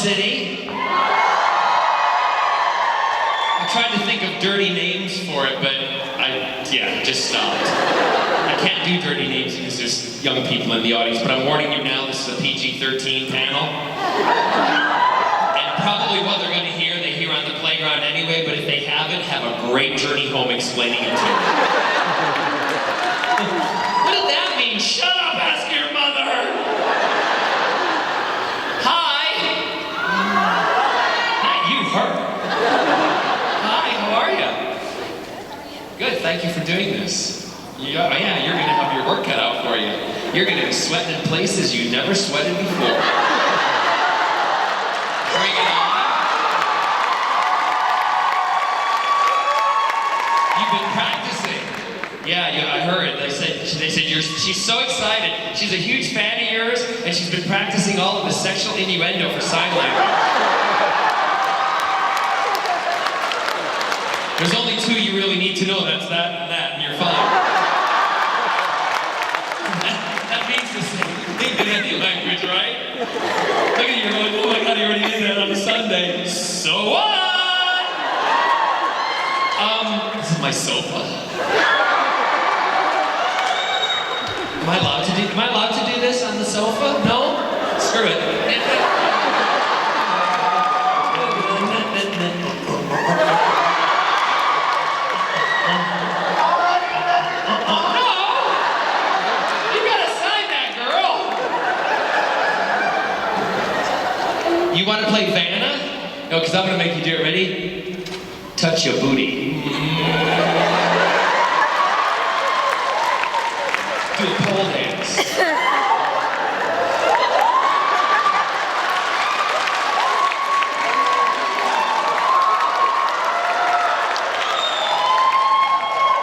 City. I tried to think of dirty names for it, but just stopped. I can't do dirty names because there's young people in the audience, but I'm warning you now, this is a PG-13 panel. And probably what they're going to hear, they hear on the playground anyway, but if they haven't, have a great journey home explaining it to them. What did that mean? Shut up, ask your mother! Hi! Not you, her. Hi, how are you? Good, thank you for doing this. Yeah, you're gonna have your work cut out for you. You're gonna be sweating in places you never sweated before. Bring it on. You've been practicing. Yeah, I heard. They said she's so excited. She's a huge fan of yours, and she's been practicing all of the sexual innuendo for sign language. There's only two you really need to know. That's that and that, and you're fine. That means the same thing in any language, right? Look at you, you're going, oh my God, he already did that on a Sunday. So what? This is my sofa. Am I allowed to do this on the sofa? No? Screw it. You want to play Vanna? No, because I'm going to make you do it. Ready? Touch your booty. Do a pole dance.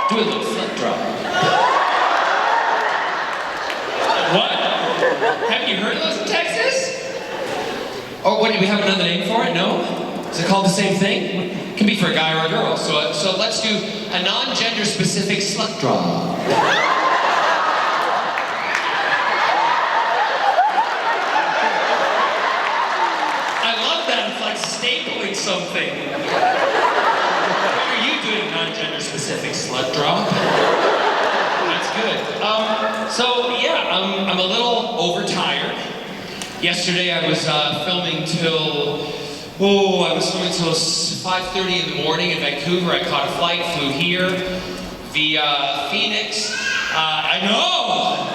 Do a little foot drop. What? Haven't you heard of those in Texas? Or what, do we have another name for it? No? Is it called the same thing? It can be for a guy or a girl. So let's do a non-gender specific slut drop. I love that. It's like stapling something. What are you doing non-gender specific slut drop? That's good. I'm a little overtired. Yesterday I was filming till 5:30 in the morning in Vancouver. I caught a flight, flew here via Phoenix. I know!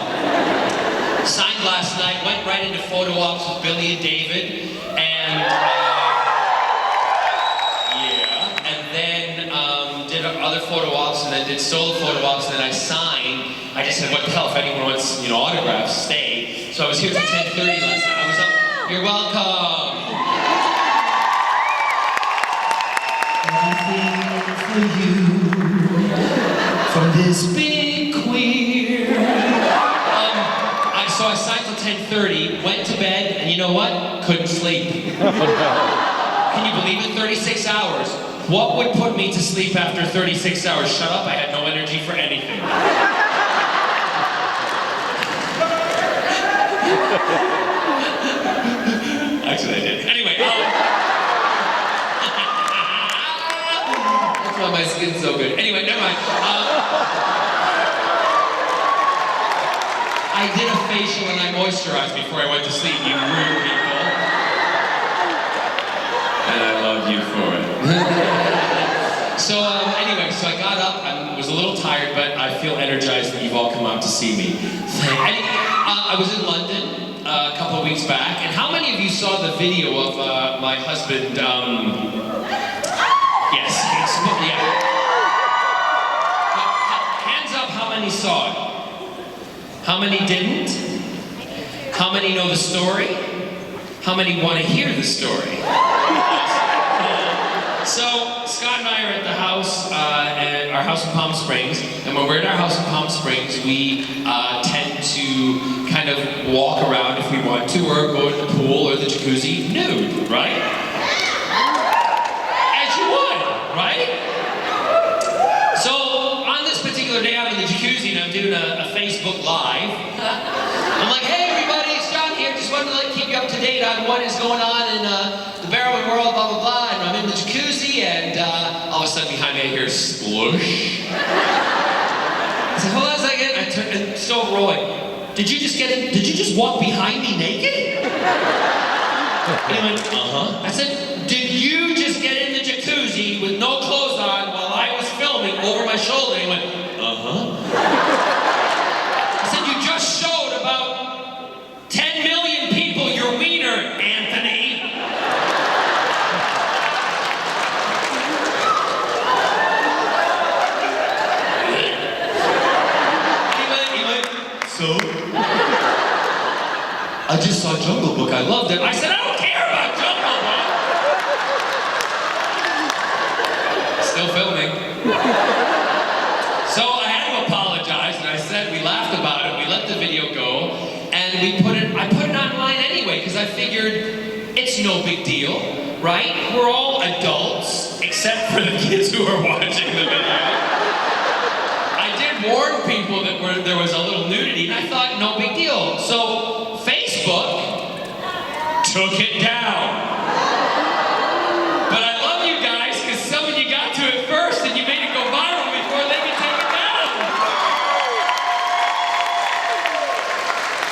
Signed last night, went right into photo ops with Billy and David, and then did other photo ops, and then did solo photo ops, and then I signed. I just said, what the hell, if anyone wants, autographs, stay. So I was here till 10:30 last night. I was up. You're welcome. Everything for you from this big queer. So I signed till 10:30, went to bed, and you know what? Couldn't sleep. Can you believe it? 36 hours. What would put me to sleep after 36 hours? Shut up, I had no energy for anything. Actually, I did. Anyway, that's why my skin's so good. Anyway, never mind. I did a facial and I moisturized before I went to sleep, you rude people. And I love you for it. Anyway, so I got up, I was a little tired, but I feel energized that you've all come out to see me. I was in London a couple of weeks back, and how many of you saw the video of my husband, yes, yeah. Hands up how many saw it. How many didn't? How many know the story? How many want to hear the story? So, Scott and I are at the house, at our house in Palm Springs, and when we're at our house in Palm Springs, we tend to kind of walk around if we want to, or go in the pool or the jacuzzi nude, right? As you would, right? So, on this particular day, I'm in the jacuzzi and I'm doing a Facebook Live. I'm like, hey everybody, it's John here, just wanted to keep you you up to date on what is going on in the Barrowman world, blah, blah, blah. And I'm in the jacuzzi, and all of a sudden behind me I hear sploosh. I said, hold on a second. I turned, and so Roy, did you just get in? Did you just walk behind me naked? And he went, uh-huh. I said, did you just get in the jacuzzi with no clothes on while I was filming over my shoulder? And he went, uh-huh. I said, you just showed about 10 million people your wiener, Anthony. He went, so? I just saw Jungle Book, I loved it. I said, I don't care about Jungle Book. Still filming. So I had to apologize, and I said, we laughed about it, we let the video go, and I put it online anyway, because I figured it's no big deal, right? We're all adults, except for the kids who are watching the video. I did warn people that there was a little nudity, and I thought, no big deal. So Facebook took it down. But I love you guys, because some of you got to it first, and you made it go viral before they could take it down.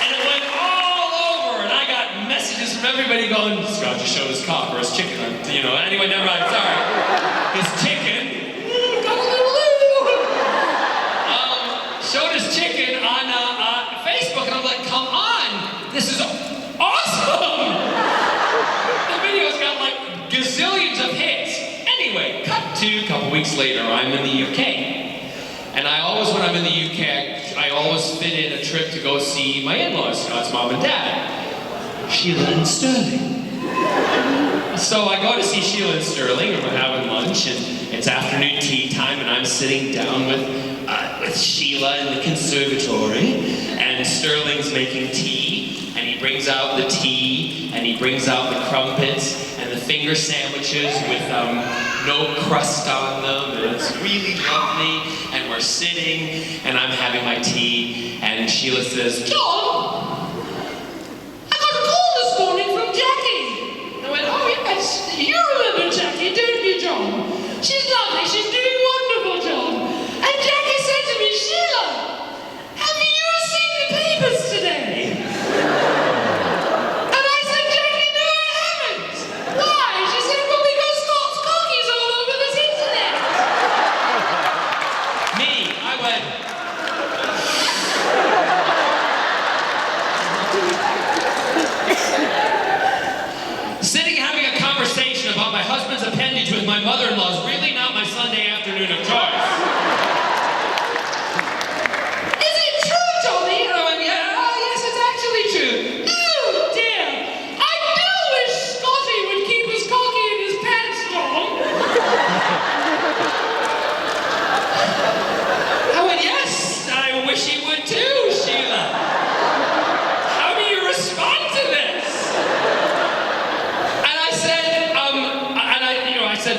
And it went all over, and I got messages from everybody going, Scott just showed his cock or his chicken, you know, anyway, never mind, sorry. His chicken. Showed his chicken on Facebook, and I'm like, come on, this is awesome! The video's got like gazillions of hits. Anyway, cut to a couple weeks later, I'm in the UK. And I always, when I'm in the UK, I always fit in a trip to go see my in-laws, Scott's mom and dad, Sheila and Sterling. So I go to see Sheila and Sterling, and we're having lunch, and it's afternoon tea time, and I'm sitting down with Sheila in the conservatory, and Sterling's making tea, and he brings out the tea, and he brings out the crumpets, and the finger sandwiches with no crust on them, and it's really lovely, and we're sitting, and I'm having my tea, and Sheila says, John, I got a call this morning from Jackie. I went, oh yes, you remember Jackie, don't you, John? She's lovely, she's doing wonderful, John. And Jackie said to me, Sheila, have you seen the papers today? And I said, Jackie, no, I haven't. Why? She said, well, because Scott's cock is all over this internet. Me, I went. Sitting having a conversation about my husband's appendage with my mother-in-law is really not my Sunday afternoon of choice. Is it true, Johnny? And I went, yeah, yes, it's actually true. Oh, dear. I do wish Scotty would keep his cocky in his pants, John. I went, yes, I wish he would too, Sheila. How do you respond to this?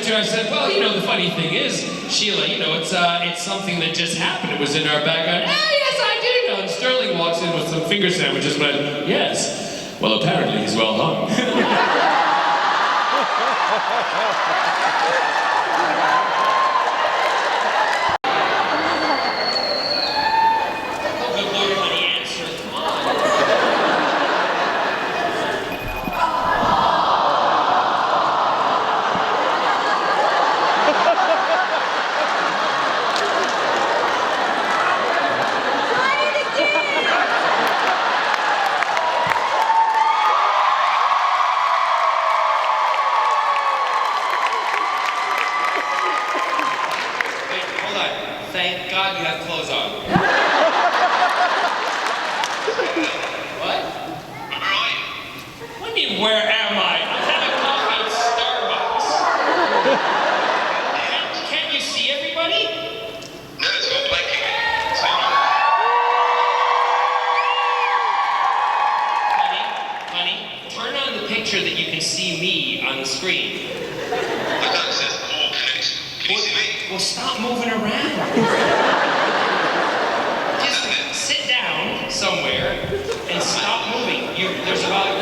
I said, well, you know, the funny thing is, Sheila, you know, it's something that just happened. It was in our backyard. Oh, yes, I do know. And Sterling walks in with some finger sandwiches, and went, yes. Well, apparently he's well hung. Good Lord, honey, answer. Come on. Thank God you have clothes on. What? Where are you? What do you mean, where am I? I'm having coffee at Starbucks. Can't you see everybody? No, it's all blinking. Honey, turn on the picture that you can see me on the screen. Look, it says poor connection. Can you see me? Well, stop moving around. Just sit down somewhere and stop moving. There's about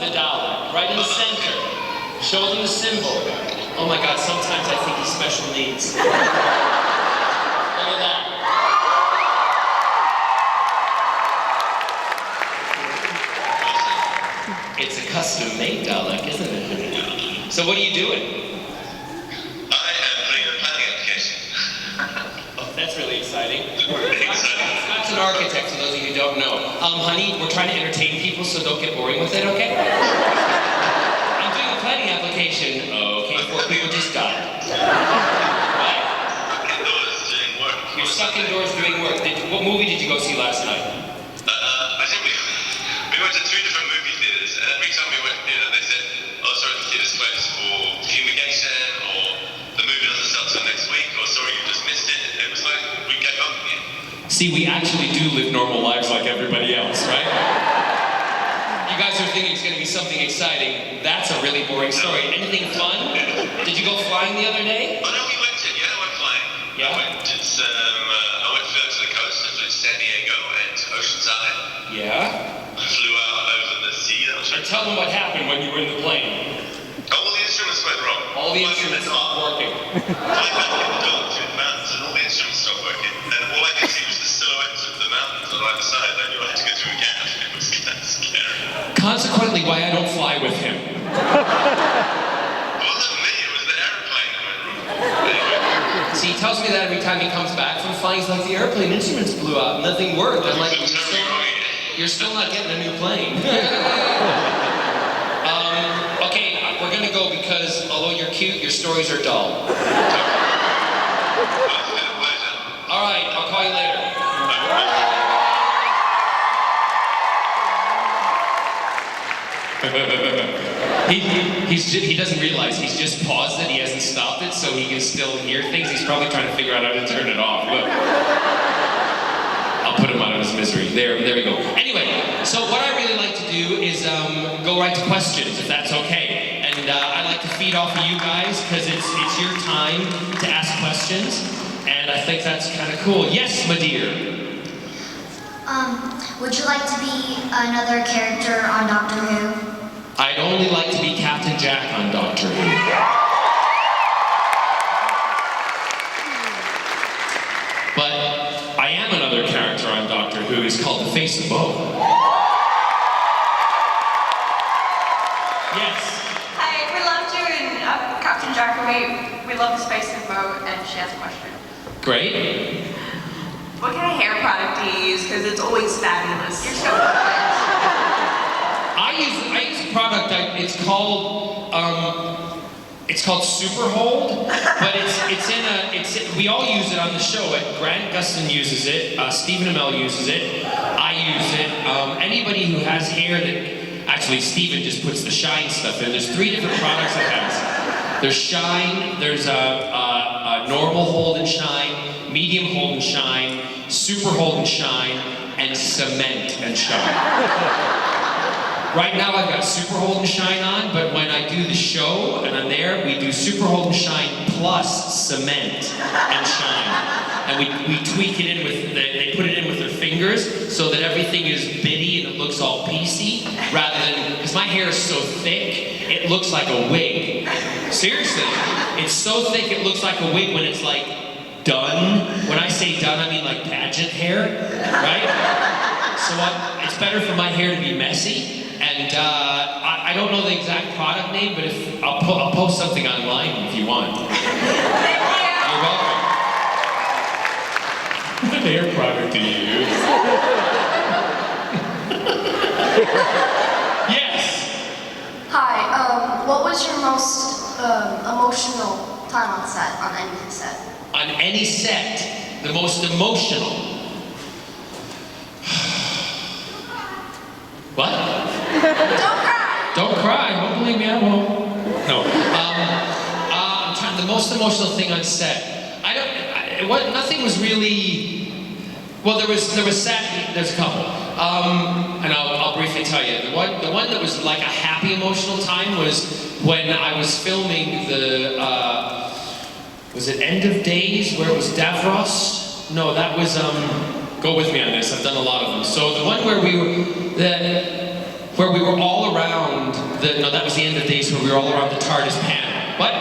the Dalek, right in the center. Show them the symbol. Oh my God, sometimes I think he's special needs. Look at that. It's a custom-made Dalek, isn't it? So what are you doing? I am putting in a planning application. Oh, that's really exciting. Exciting. Scott's an architect, for those of you who don't know. Honey, we're trying to entertain people, so don't get boring with it, okay? I'm doing a planning application. Okay, 4 people just died. Right? Indoors doing work. You're stuck indoors doing work. What movie did you go see last night? I think we went to 3 different movie theaters, and every time we went there, they said, "Oh, sorry, the theater's closed for fumigation," or "The movie doesn't start till next week," or "Sorry, you just missed it." It was like we gave up. See, we actually do live normal lives like everybody else, right? You guys are thinking it's going to be something exciting. That's a really boring story. Anything fun? Did you go flying the other day? Oh no, we went to, I went flying. Yeah? I went to the coast, I flew to San Diego and to Oceanside. Yeah? I flew out over the sea. That was Or tell them what happened when you were in the plane. Oh, well, the instruments went wrong. All the instruments stopped working. Flying back in the dark through the mountains, and all the instruments stopped working. And all I could see was the silhouettes of the mountains on either side. I knew I had to go through a gap. It was kind of scary. Consequently, why I don't fly with him. It wasn't me, it was the airplane that went wrong. Anyway. See, he tells me that every time he comes back from flying, he's like, the airplane instruments blew out, nothing worked. I'm like, you're still not getting a new plane. Okay, we're gonna go because although you're cute, your stories are dull. All right, I'll call you later. He doesn't realize he's just paused it. He hasn't stopped it, so he can still hear things. He's probably trying to figure out how to turn it off. Look. I'll put him out of his misery. There we go. Anyway, so what I really like to do is go right to questions, if that's okay. And I like to feed off of you guys because it's your time to ask questions, and I think that's kind of cool. Yes, my dear. Would you like to be another character on Doctor Who? I'd only like to be Captain Jack on Doctor Who. But I am another character on Doctor Who. He's called the Face of Bo. Yes. Hi, we loved you and Captain Jack. We love the Space of Bo, and she has a question. Great. What kind of hair product do you use? Because it's always fabulous. You're so perfect. I use a product. It's called Super Hold, but we all use it on the show. Grant Gustin uses it. Stephen Amell uses it. I use it. Anybody who has hair that actually Stephen just puts the shine stuff in. There's 3 different products it has. There's shine. There's a normal hold and shine, medium hold and shine, super hold and shine, and cement and shine. Right now I've got super hold and shine on, but when I do the show and I'm there, we do super hold and shine plus cement and shine. And we tweak it in with, they put it in with their fingers so that everything is bitty and it looks all piecey, rather than, because my hair is so thick, it looks like a wig. Seriously, it's so thick it looks like a wig when it's like done. When I say done, I mean like pageant hair, right? So it's better for my hair to be messy. And I don't know the exact product name, but I'll post something online if you want. You're welcome. What hair product do you use? Yes. Hi, what was your most emotional time on set, on any set? On any set, the most emotional. What? Don't cry! Don't cry. Don't believe me, I won't. No. The most emotional thing on set. Nothing was really. Well, there was there's a couple, and I'll briefly tell you. The one that was like a happy emotional time was when I was filming the. Was it End of Days where it was Davros? No, that was Go with me on this. I've done a lot of them. So the one where we were all around no, that was the end of days where we were all around the TARDIS panel. What?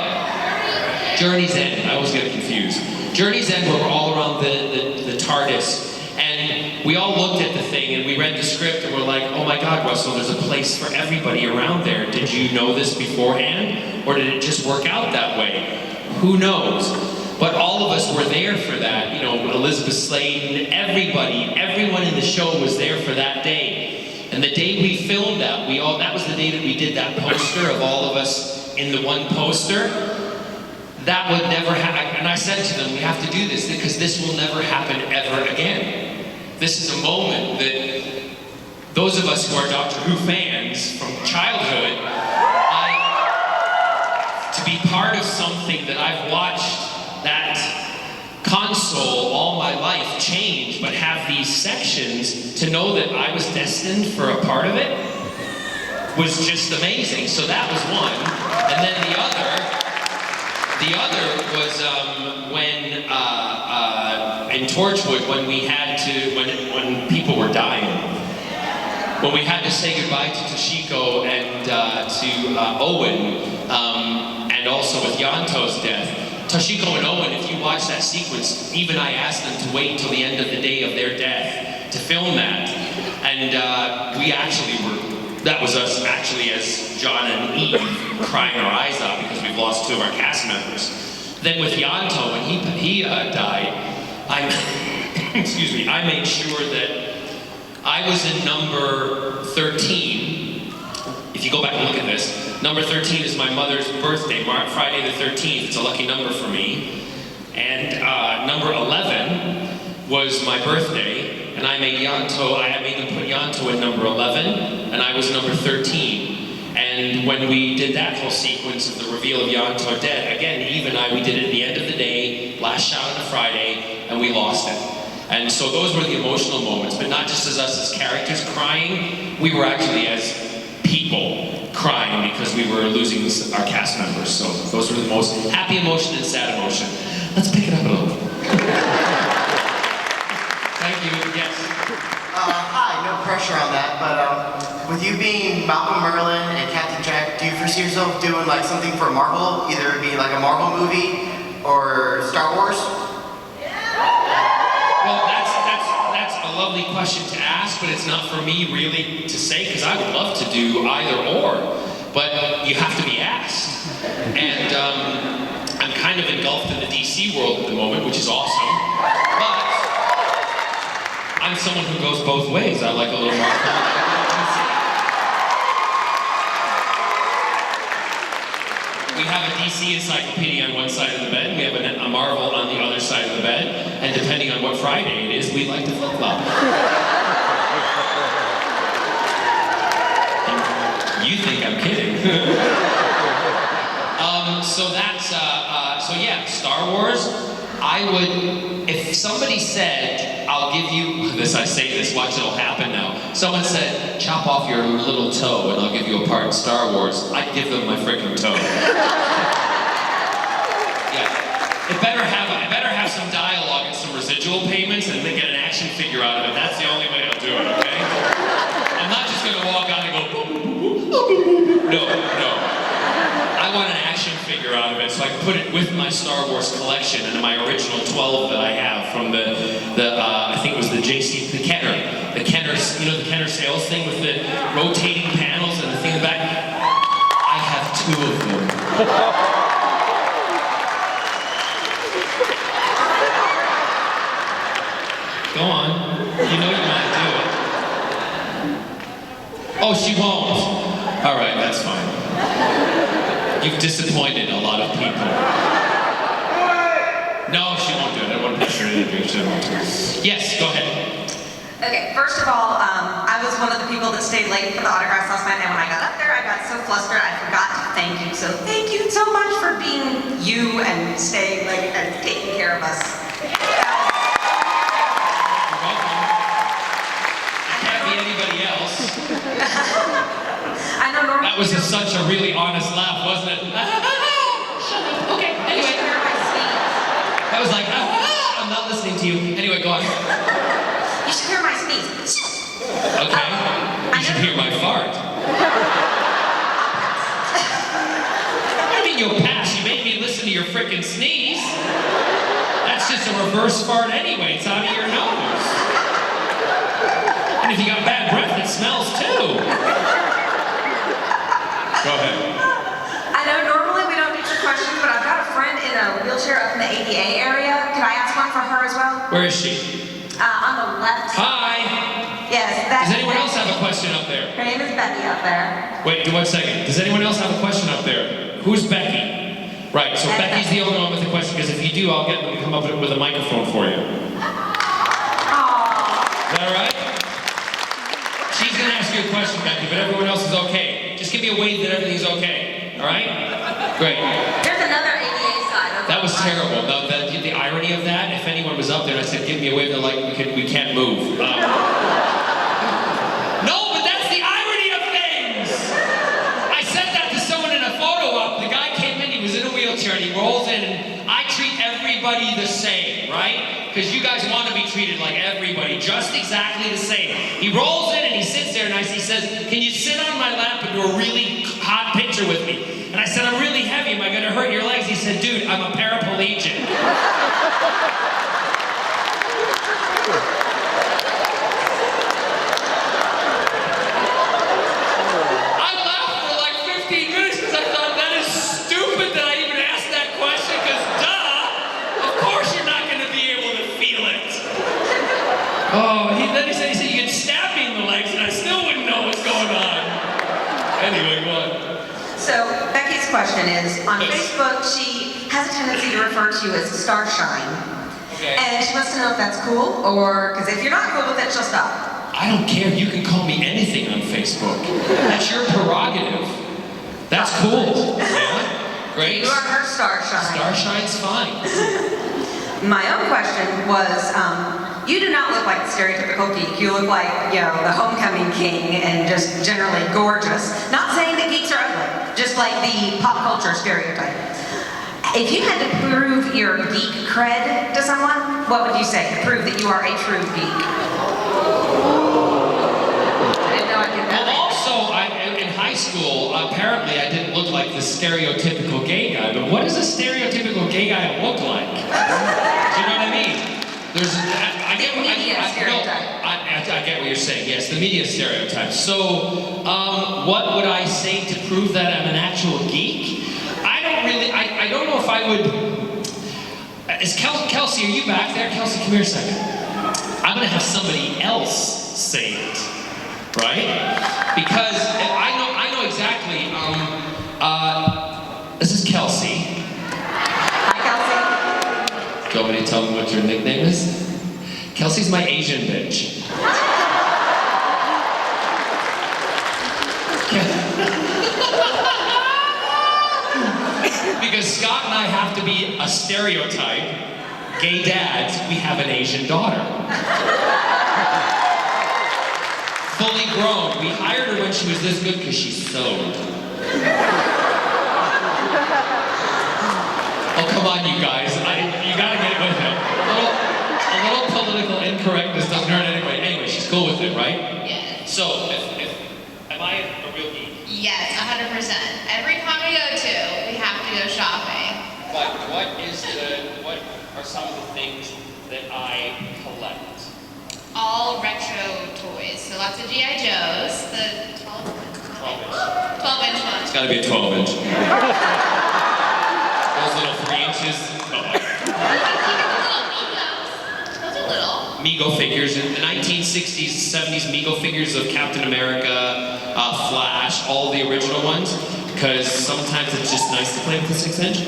Journey's End. I always get confused. Journey's End, where we're all around the TARDIS. And we all looked at the thing and we read the script and we're like, oh my God, Russell, there's a place for everybody around there. Did you know this beforehand? Or did it just work out that way? Who knows? But all of us were there for that. You know, Elizabeth Sladen, everybody, everyone in the show was there for that day. And the day we filmed that, that was the day that we did that poster of all of us in the one poster. That would never happen. And I said to them, we have to do this because this will never happen ever again. This is a moment that those of us who are Doctor Who fans from childhood, to be part of something that I've watched that console all my life change, but have these sections, to know that I was destined for a part of it was just amazing. So that was one. And then the other was when in Torchwood, when we had to, when people were dying, when we had to say goodbye to Toshiko and to Owen, and also with Yanto's death. Toshiko and Owen, if you watch that sequence, even I asked them to wait till the end of the day of their death to film that. And we actually that was us actually as John and Eve crying our eyes out because we've lost 2 of our cast members. Then with Yanto, when he died, excuse me, I made sure that I was in number 13. If you go back and look at this, number 13 is my mother's birthday, Friday the 13th. It's a lucky number for me. And number 11 was my birthday, and I made them put Yanto in number 11, and I was number 13. And when we did that whole sequence of the reveal of Yanto dead, again, Eve and we did it at the end of the day, last shot on a Friday, and we lost it. And so those were the emotional moments, but not just as us as characters crying, we were actually as people crying because we were losing our cast members. So those were the most happy emotion and sad emotion. Let's pick it up a little. Thank you, yes. Hi, no pressure on that, but with you being Malcolm Merlin and Captain Jack, do you foresee yourself doing like something for Marvel? Either it be like a Marvel movie or Star Wars? Well, that's a lovely question to ask, but it's not for me really to say, because I would love to do either or, but you have to be asked. And I'm kind of engulfed in the DC world at the moment, which is awesome, but I'm someone who goes both ways. I like a little Marvel. We have a DC encyclopedia on one side of the bed, and we have a Marvel on the other side of the bed, and depending on what Friday it is, we like to flip-flop. You think I'm kidding. So yeah, Star Wars, I would, if somebody said, I'll give you, I say this, watch it'll happen now. Someone said, chop off your little toe and I'll give you a part in Star Wars, I'd give them my freaking toe. Yeah. It better have some dialogue and some residual payments and then get an action figure out of it. That's the only way I'll do it, okay? I'm not just gonna walk out and go, boop, boop, boop, boop, boop. No. I want an action figure out of it, so I can put it with my Star Wars collection and my original 12 that I have from I think it was the Kenner, you know, the Kenner sales thing with the rotating panels and the thing in the back. I have 2 of them. Go on, you know you want to do it. Oh, she won't. All right, that's fine. You've disappointed a lot of people. No, she won't do it. I want to pressure her to do it. Yes, go ahead. Okay, first of all, I was one of the people that stayed late for the autographs last night, and when I got up there, I got so flustered, I forgot to thank you. So thank you so much for being you and staying late and taking care of us. You're welcome. It can't be anybody else. I know normally That was such a really honest laugh, wasn't it? Shut up. Okay, you anyway. should hear my sneeze. That was like, I'm not listening to you. Anyway, go on. You should hear my sneeze. Okay. You should hear my fart. frickin' sneeze. That's just a reverse fart anyway. It's out of your nose. And if you got bad breath, it smells too. Go ahead. I know normally we don't do the questions, but I've got a friend in a wheelchair up in the ADA area. Could I ask one for her as well? Where is she? On the left. Hi. Yes. That's Does anyone else have a question up there? Her name is Becky up there. Wait, 1 second. Does anyone else have a question up there? Who's Becky? Right, so Becky's the only one with a question, because if you do, I'll get them to come up with a microphone for you. Is that all right? She's going to ask you a question, Becky, but everyone else is okay. Just give me a wave that everything's okay. All right? Great. There's another ADA side. That was terrible. The irony of that, if anyone was up there and I said, give me a wave, they're like, we can't move. No, but that's the irony of things! I said that to someone in a photo op. The guy came in, he was in a wheelchair, and he rolls in, and I treat everybody the same, right? Because you guys want to be treated like everybody, just exactly the same. He rolls in and he sits there and he says, can you sit on my lap and do a really hot picture with me? And I said, I'm really heavy, am I going to hurt your legs? He said, dude, I'm a paraplegic. I laughed for like 15 minutes because I thought that is stupid that I even asked that question, because duh, of course you're not going to be able to feel it. Oh, then he said you could stab me in the legs and I still wouldn't know what's going on. Anyway, go on. So, Becky's question is, on Facebook, she has a tendency to refer to you as Starshine. Okay. And she wants to know if that's cool, or, because if you're not cool with it, she'll stop. I don't care. You can call me anything on Facebook. That's your prerogative. That's cool. Yeah? Great. You are her Starshine. Starshine's fine. My own question was, you do not look like the stereotypical geek. You look like, the homecoming king and just generally gorgeous. Not saying that geeks are ugly, just like the pop culture stereotype. If you had to prove your geek cred to someone, what would you say to prove that you are a true geek? I didn't know I did that. Well, also, in high school, apparently I didn't look like the stereotypical gay guy. But what does a stereotypical gay guy look like? Do you know what I mean? I get what you're saying. Yes, the media stereotype. So, what would I say to prove that I'm an actual geek? I don't know if I would. Is Kelsey, are you back there? Kelsey, come here a second. I'm gonna have somebody else say it, right? Because I know exactly. This is Kelsey. Hi, Kelsey. Do you want me to tell them what your nickname is? Kelsey's my Asian bitch. Because Scott and I have to be a stereotype. Gay dads, we have an Asian daughter. Fully grown. We hired her when she was this good because she sewed. Oh, come on, you guys. You gotta get with it. A little political incorrectness doesn't hurt anyway. Anyway, she's cool with it, right? Yes. So, am I a real geek? Yes, 100%. Every con we go to, we have to go shopping. But what are some of the things that I collect? All retro toys. So lots of G.I. Joes, the 12-inch ones. It's gotta be a 12-inch. Those little 3 inches. Those are little. Mego figures, in the 1960s, 70s Mego figures of Captain America, Flash, all the original ones, because sometimes it's just nice to play with the 6-inch.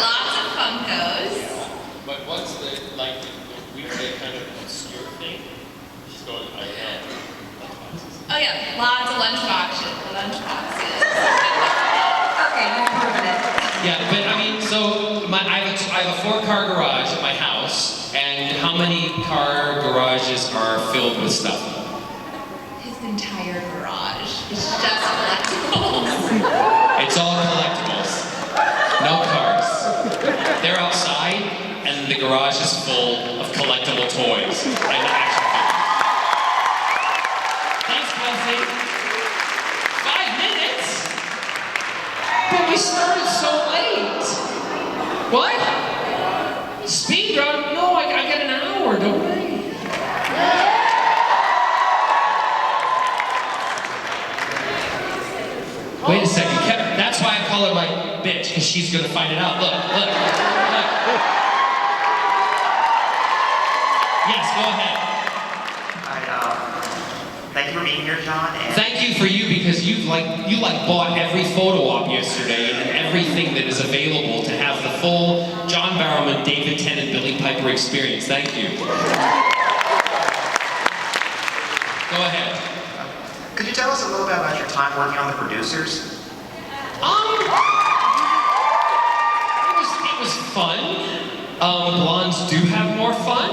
Lots of Funkos. But what's the weird kind of obscure thing? She's going, I don't know. Oh yeah, lots of lunchboxes. Okay, you've proven it. Yeah, but I mean, so I have a 4-car garage at my house, and how many car garages are filled with stuff? His entire garage is just collectibles. It's all collectibles. No cars. They're outside, and the garage is full of collectible toys and action figures. Thanks, Kelsey. 5 minutes? But we started so late. What? Speed run? No, I get an hour, don't I? Wait a second, Kevin. That's why I call her my bitch, because she's gonna find it out. Look. Yes, go ahead. Thank you for being here, John. And Thank you for you, because you bought every photo op yesterday and everything that is available to have the full John Barrowman, David Tennant, Billy Piper experience. Thank you. Go ahead. could you tell us a little bit about your time working on the producers? It was fun. Blondes do have more fun.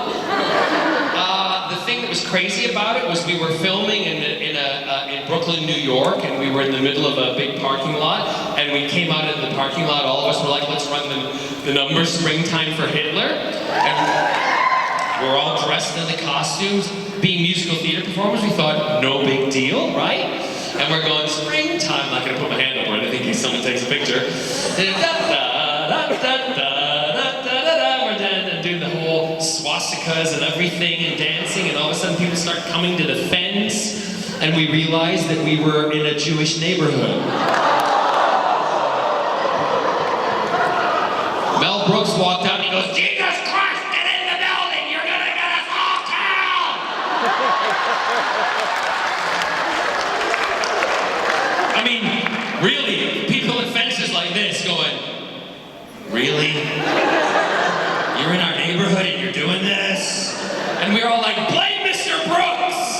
The thing that was crazy about it was we were filming in Brooklyn, New York, and we were in the middle of a big parking lot, and we came out of the parking lot, all of us were like, let's run the number Springtime for Hitler, and we're all dressed in the costumes. Being musical theater performers, we thought, no big deal, right? And we're going, springtime, I'm not gonna put my hand up or anything in case someone takes a picture. And doing the whole swastikas and everything and dancing, and all of a sudden people start coming to the fence, and we realized that we were in a Jewish neighborhood. Mel Brooks walked out and he goes, Jesus Christ, get in the building, you're gonna get us all killed! I mean, really, people at fences like this going, really? You're in our neighborhood and you're doing this? And we were all like, blame Mr. Brooks!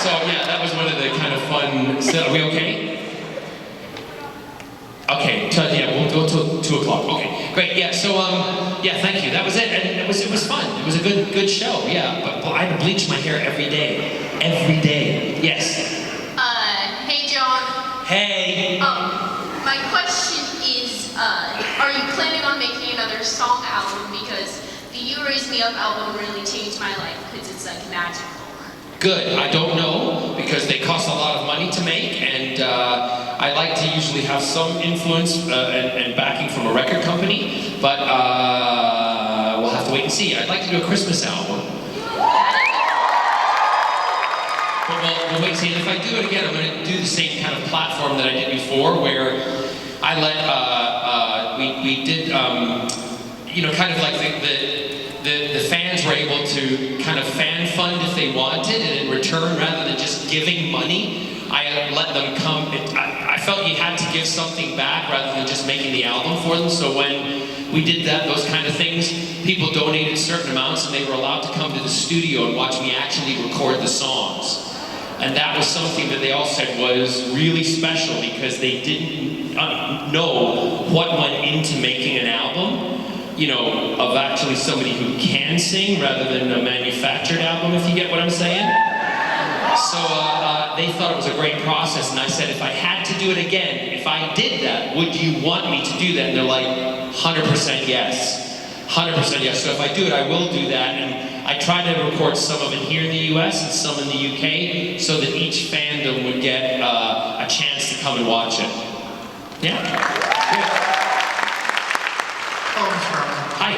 So yeah, that was one of the kind of fun, so are we okay? Okay, yeah, we'll go till 2 o'clock. Okay, great, yeah, so yeah, thank you. That was it, and it was fun. It was a good show, yeah, but I had to bleach my hair every day. Every day, yes. Hey, John. Hey. My question is, are you planning on making another song album? Because the You Raise Me Up album really changed my life, because it's like magical. Good, I don't know, because they cost a lot of money to make, and I like to usually have some influence and backing from a record company, but we'll have to wait and see. I'd like to do a Christmas album. But we'll wait and see. And if I do it again, I'm going to do the same kind of platform that I did before, where I let, we did, you know, kind of like the fans were able to kind of fan fund if they wanted, and in return, rather than just giving money, I let them come. I felt you had to give something back rather than just making the album for them. So when we did that, those kind of things, people donated certain amounts, and they were allowed to come to the studio and watch me actually record the songs. And that was something that they all said was really special, because they didn't know what went into making an album, you know, of actually somebody who can sing rather than a manufactured album, if you get what I'm saying. So they thought it was a great process, and I said, if I had to do it again, if I did that, would you want me to do that? And they're like, 100% yes. 100% yes. So if I do it, I will do that. And I tried to record some of it here in the US and some in the UK, so that each fandom would get a chance to come and watch it. Yeah? Hello, Mr. Barrowman. Hi.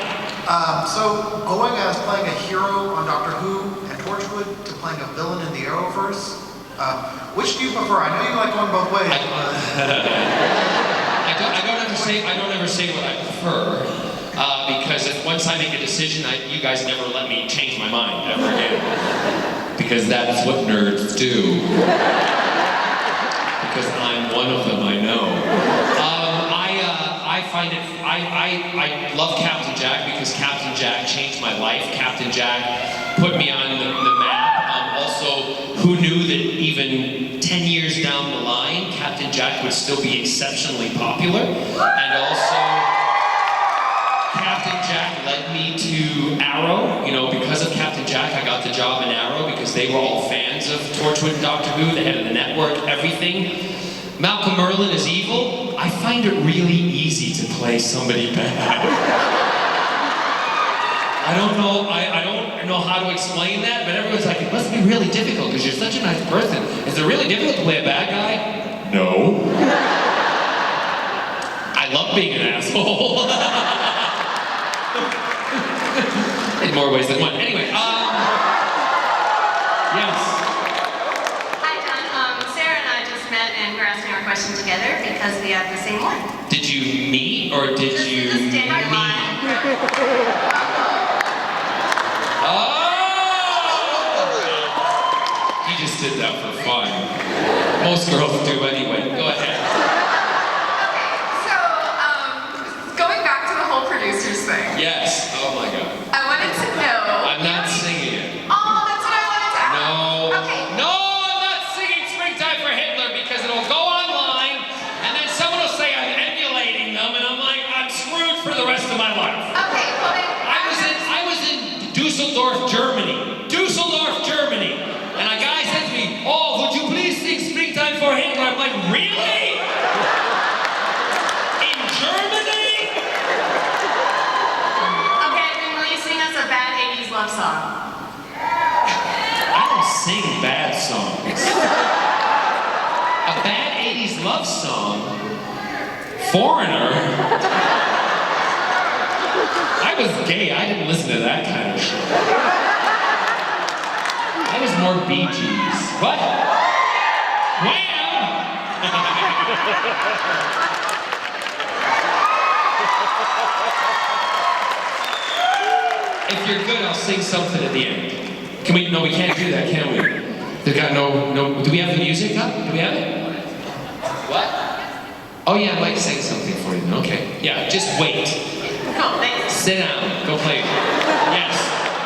So, going as playing a hero on Doctor Who and Torchwood to playing a villain in the Arrowverse, which do you prefer? I know you like going both ways. I don't ever say what I prefer, because if once I make a decision, you guys never let me change my mind ever again, because that's what nerds do. Because I'm one of them, I know. I find it, I love Captain Jack, because Captain Jack changed my life. Captain Jack put me on the map. Also, who knew that even 10 years down the line, Captain Jack would still be exceptionally popular? And also, Captain Jack led me to Arrow. You know, because of Captain Jack, I got the job in Arrow, because they were all fans of Torchwood and Doctor Who, the head of the network, everything. Malcolm Merlyn is evil. I find it really easy to play somebody bad. I don't know how to explain that, but everyone's like, it must be really difficult because you're such a nice person. Is it really difficult to play a bad guy? No. being an asshole. In more ways than one. Anyway, yes. Hi, John. Sarah and I just met and we're asking our question together because we have the same one. Did you meet or did you Just stand in line. Oh! He just did that for fun. Most girls do anyway. Go ahead. So, going back to the whole producers thing. Yes. Oh my God. I wanted to know. I'm not singing it. Oh, that's what I wanted to ask. No. Okay. No, I'm not singing Springtime for Hitler because it'll go online and then someone will say I'm emulating them and I'm like, I'm screwed for the rest of my life. Okay, well then. I was in Dusseldorf, Germany. Dusseldorf, Germany. And a guy said to me, oh, would you please sing Springtime for Hitler? I'm like, really? In Germany? Okay, then will you sing us a bad 80s love song? I don't sing bad songs. A bad 80s love song? Foreigner? I was gay, I didn't listen to that kind of shit. I was more Bee Gees. What? Wham! If you're good, I'll sing something at the end. Can we? No, we can't do that, can we? They got no. Do we have the music up? Do we have it? What? Oh yeah, I might sing something for you. Okay. Yeah, just wait. Cool, thanks. Sit down. Go play. Yes.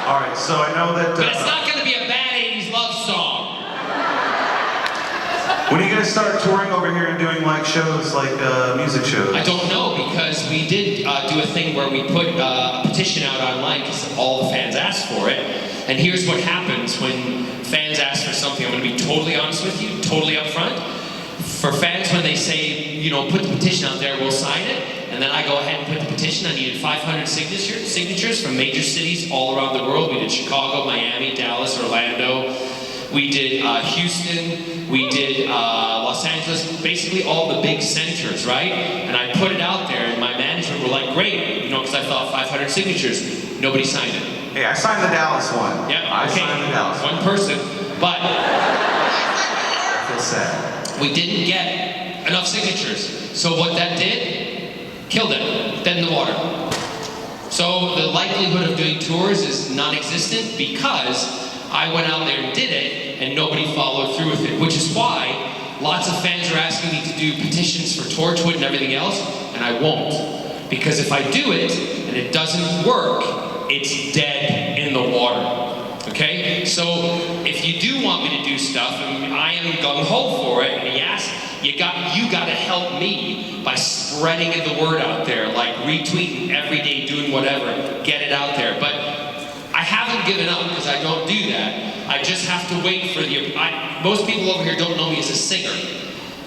All right, so I know that. But it's not going to be a bad 80s love song. When are you gonna start touring over here and doing like shows, like music shows? I don't know because we did do a thing where we put a petition out online because all the fans asked for it. And here's what happens when fans ask for something. I'm going to be totally honest with you, totally upfront. For fans, when they say, you know, put the petition out there, we'll sign it. And then I go ahead and put the petition. I needed 500 signatures from major cities all around the world. We did Chicago, Miami, Dallas, Orlando. We did Houston. We did Los Angeles. Basically all the big centers, right? And I put it out there, and my management were like, great, you know, because I thought 500 signatures. Nobody signed it. Hey, I signed the Dallas one. Yeah, I okay. signed the Dallas one. One person. But I feel sad. we didn't get enough signatures. So what that did, killed it, dead in the water. So the likelihood of doing tours is non-existent because I went out there and did it and nobody followed through with it, which is why lots of fans are asking me to do petitions for Torchwood and everything else, and I won't. Because if I do it and it doesn't work, it's dead in the water. Okay? So if you do want me to do stuff, and I am gung-ho for it, and you got to help me by spreading the word out there, like retweeting every day, doing whatever, get it out there. But I haven't given up because I don't do that. I just have to wait for most people over here don't know me as a singer.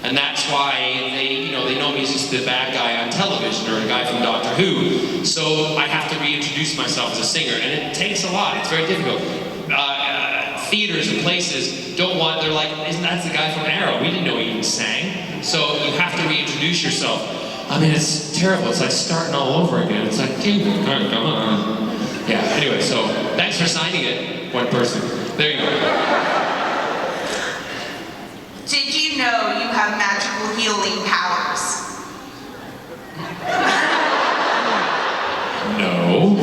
And that's why they know me as just the bad guy on television or a guy from Doctor Who. So I have to reintroduce myself as a singer, and it takes a lot. It's very difficult. Theaters and places don't want. They're like, "Isn't that the guy from Arrow? We didn't know he even sang." So you have to reintroduce yourself. I mean, it's terrible. It's like starting all over again. It's like, come on. Yeah. Anyway, so thanks for signing it, one person. There you go. Did you know you have magical healing powers? No.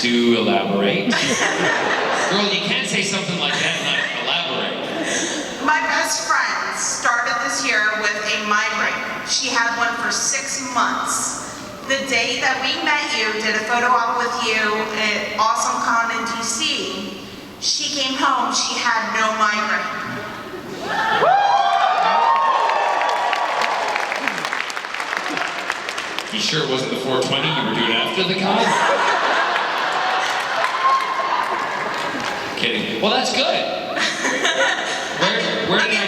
Do elaborate. Girl, you can't say something like that and not elaborate. My best friend started this year with a migraine. She had one for 6 months. The day that we met you, did a photo op with you at Awesome Con in DC, she came home, she had no migraine. You sure it wasn't the 420 you were doing after the con? Kidding. Well, that's good. Where did I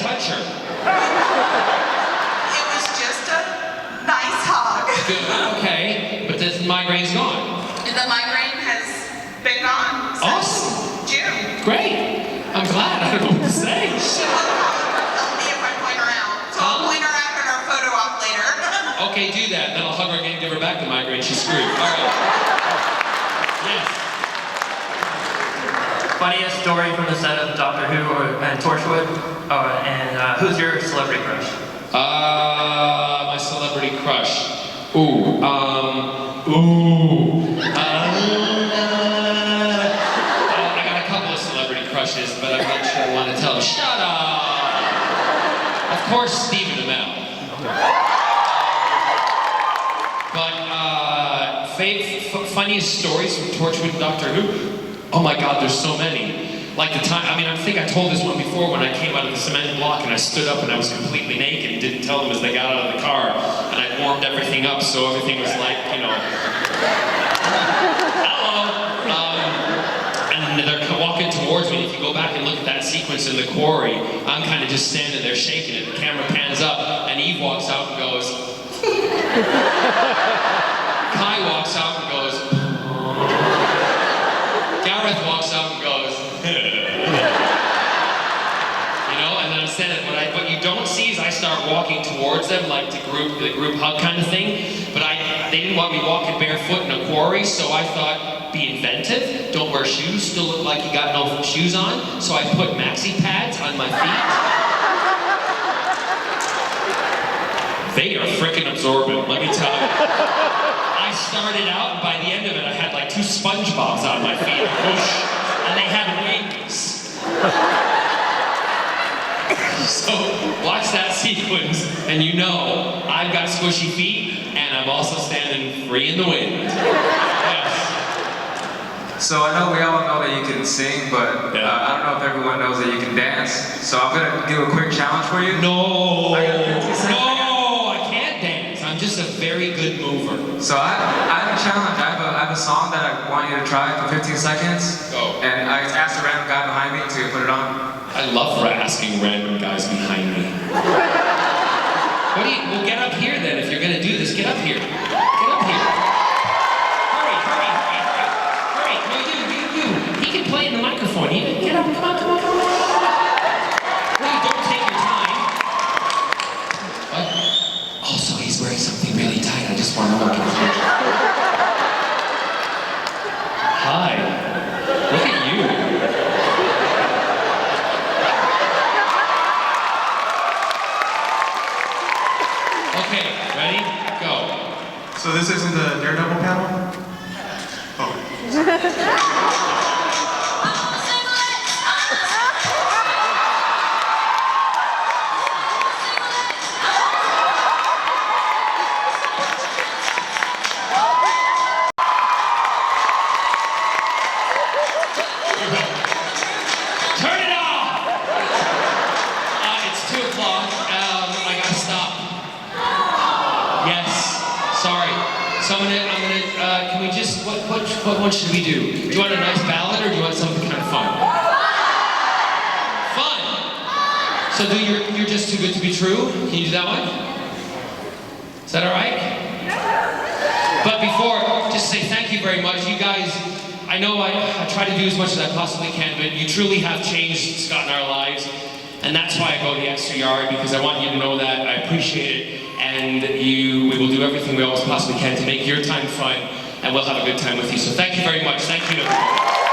touch her? It was just a nice hug. Good. Okay, but the migraine's gone. The migraine has been gone since Awesome. June. Great. I'm glad. I don't know what to say. She will call me if I point her out. So I'll point her out in our photo screwed. All right. Yes. Funniest story from the set of Doctor Who and Torchwood? And who's your celebrity crush? My celebrity crush. I got a couple of celebrity crushes, but I'm not sure I want to tell them. Shut up! Of course, Stephen Amell. But funniest stories from Torchwood and Doctor Who? Oh my God, there's so many. Like the time, I think I told this one before when I came out of the cement block and I stood up and I was completely naked and didn't tell them as they got out of the car. And I warmed everything up so everything was like, hello. And they're walking towards me. If you go back and look at that sequence in the quarry, I'm kind of just standing there shaking it. The camera pans up and Eve walks out and goes. Kai walks out and goes. Gareth walks out and goes. And then I'm standing. What you don't see is I start walking towards them like the group hug kind of thing. But they didn't want me walking barefoot in a quarry, so I thought, be inventive. Don't wear shoes. Still look like you got no shoes on. So I put maxi pads on my feet. They are frickin' absorbent, let me tell you. I started out, and by the end of it, I had like 2 SpongeBobs on my feet. Whoosh, and they had wings. So watch that sequence, and you know I've got squishy feet, and I'm also standing free in the wind. Yes. So I know we all know that you can sing, but I don't know if everyone knows that you can dance. So I'm gonna do a quick challenge for you. No, I can't dance. I'm just a very good mover. So I have a challenge. I have a song that I want you to try for 15 seconds. Go. And I asked the random guy behind me to put it on. I love asking random guys behind me. Well, get up here then. If you're gonna do this, get up here. Get up here. Hurry. No, you. He can play in the microphone. Get up, come on. Please don't take your time. What? Also, he's wearing something really tight. I just want to look at his picture. Hi. Look at you. Okay, ready? Go. So this isn't the Daredevil panel? Oh. Turn it off! It's 2 o'clock. I gotta stop. Yes. Sorry. So I'm gonna, can we just, what one should we do? Do you want a nice ballad or do you want something kind of fun? Fun! So you're just too good to be true? Can you do that one? Is that all right? But before, just say thank you very much. You guys, I know I try to do as much as I possibly can, but you truly have changed, Scott, in our lives. And that's why I go the extra yard, because I want you to know that I appreciate it. And we will do everything we always possibly can to make your time fun, and we'll have a good time with you. So thank you very much. Thank you, everybody.